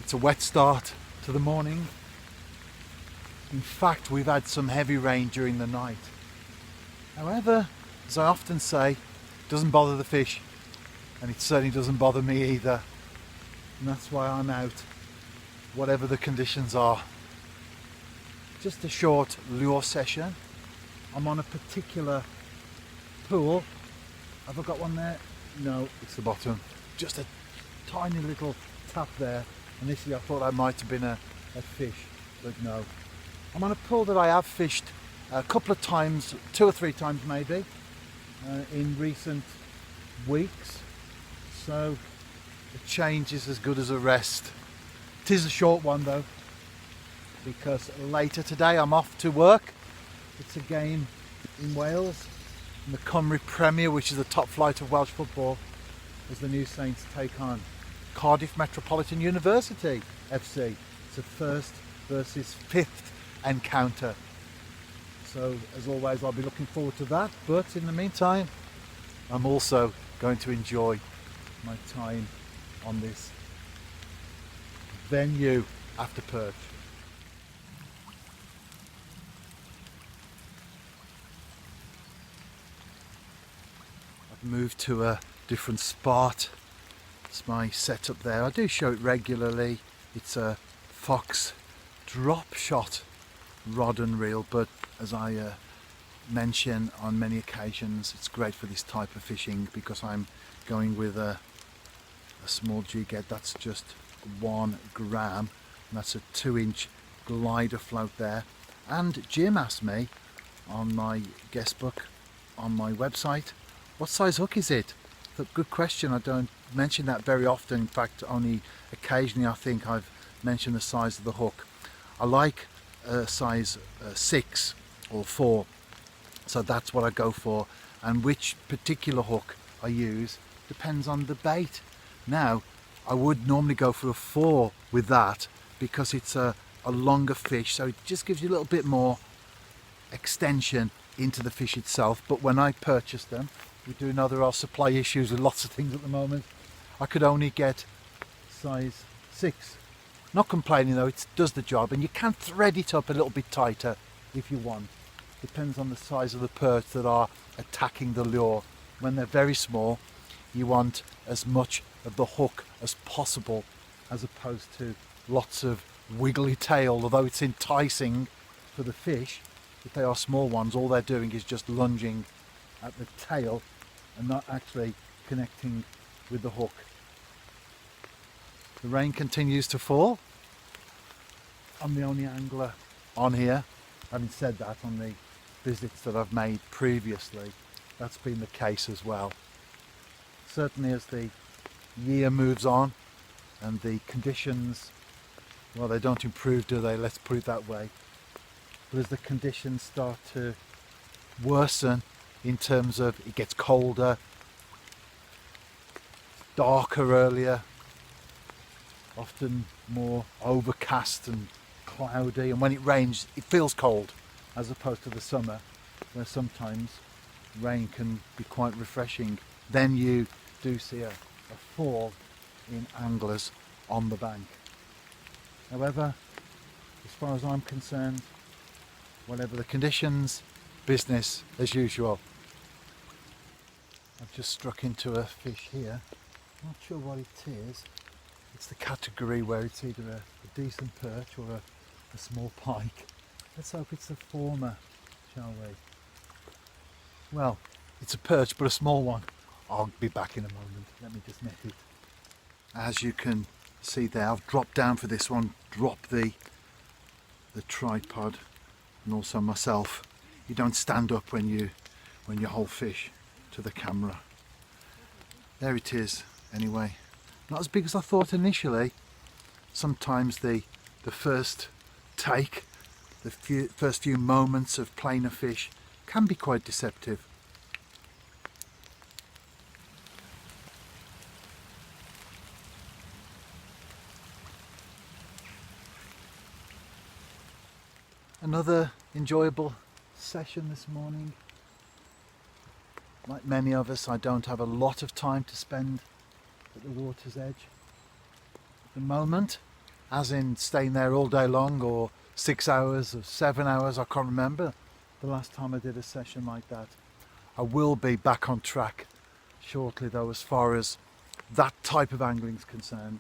It's a wet start to the morning. In fact, we've had some heavy rain during the night. However, as I often say, it doesn't bother the fish, and it certainly doesn't bother me either. And that's why I'm out, whatever the conditions are. Just a short lure session. I'm on a particular pool. Have I got one there? No, it's the bottom. Just a tiny little tap there. Initially I thought that might have been a fish, but no. I'm on a pool that I have fished a couple of times, 2 or 3 times maybe, in recent weeks. So a change is as good as a rest. It is a short one though, because later today I'm off to work. It's a game in Wales, in the Cymru Premier, which is the top flight of Welsh football, as the New Saints take on Cardiff Metropolitan University FC. It's a first versus fifth encounter. So as always, I'll be looking forward to that. But in the meantime, I'm also going to enjoy my time on this venue after perch. I've moved to a different spot. It's my setup there. I do show it regularly. It's a Fox drop shot rod and reel, but as I mention on many occasions, it's great for this type of fishing because I'm going with a small jig head. That's just 1 gram, and that's a 2-inch glider float there. And Jim asked me on my guest book on my website, what size hook is it? Good question. I don't mention that very often. In fact, only occasionally I think I've mentioned the size of the hook. I like a size 6 or 4, so that's what I go for. And which particular hook I use depends on the bait. Now, I would normally go for a 4 with that because it's a longer fish, so it just gives you a little bit more extension into the fish itself. But when I purchased them, we do know there are supply issues with lots of things at the moment. I could only get size 6. Not complaining though, it does the job, and you can thread it up a little bit tighter if you want. Depends on the size of the perch that are attacking the lure. When they're very small, you want as much of the hook as possible, as opposed to lots of wiggly tail. Although it's enticing for the fish, if they are small ones, all they're doing is just lunging at the tail and not actually connecting with the hook. The rain continues to fall. I'm the only angler on here. Having said that, on the visits that I've made previously, that's been the case as well. Certainly as the year moves on and the conditions, well, they don't improve, do they? Let's put it that way. But as the conditions start to worsen in terms of it gets colder, darker earlier, often more overcast and cloudy, and when it rains it feels cold, as opposed to the summer where sometimes rain can be quite refreshing. Then you do see a fall in anglers on the bank. However, as far as I'm concerned, whatever the conditions, business as usual. I've just struck into a fish here. Not sure what it is. It's the category where it's either a decent perch or a small pike. Let's hope it's the former, shall we? Well, it's a perch, but a small one. I'll be back in a moment. Let me just net it. As you can see there, I've dropped down for this one, dropped the tripod, and also myself. You don't stand up when you hold fish to the camera. There it is anyway. Not as big as I thought initially. Sometimes the first take, the first few moments of playing a fish can be quite deceptive. Another enjoyable session this morning. Like many of us, I don't have a lot of time to spend at the water's edge at the moment, as in staying there all day long, or 6 hours or 7 hours. I can't remember the last time I did a session like that. I will be back on track shortly though, as far as that type of angling is concerned.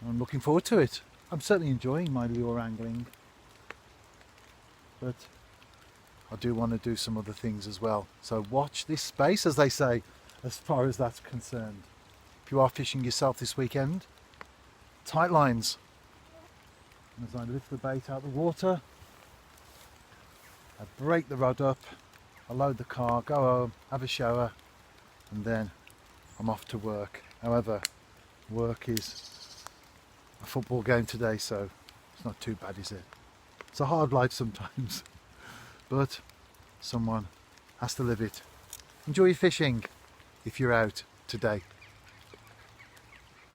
I'm looking forward to it. I'm certainly enjoying my lure angling, but I do want to do some other things as well. So watch this space, as they say, as far as that's concerned. If you are fishing yourself this weekend, tight lines. And as I lift the bait out of the water, I break the rod up, I load the car, go home, have a shower, and then I'm off to work. However, work is a football game today, so it's not too bad, is it? It's a hard life sometimes, but someone has to live it. Enjoy your fishing if you're out today.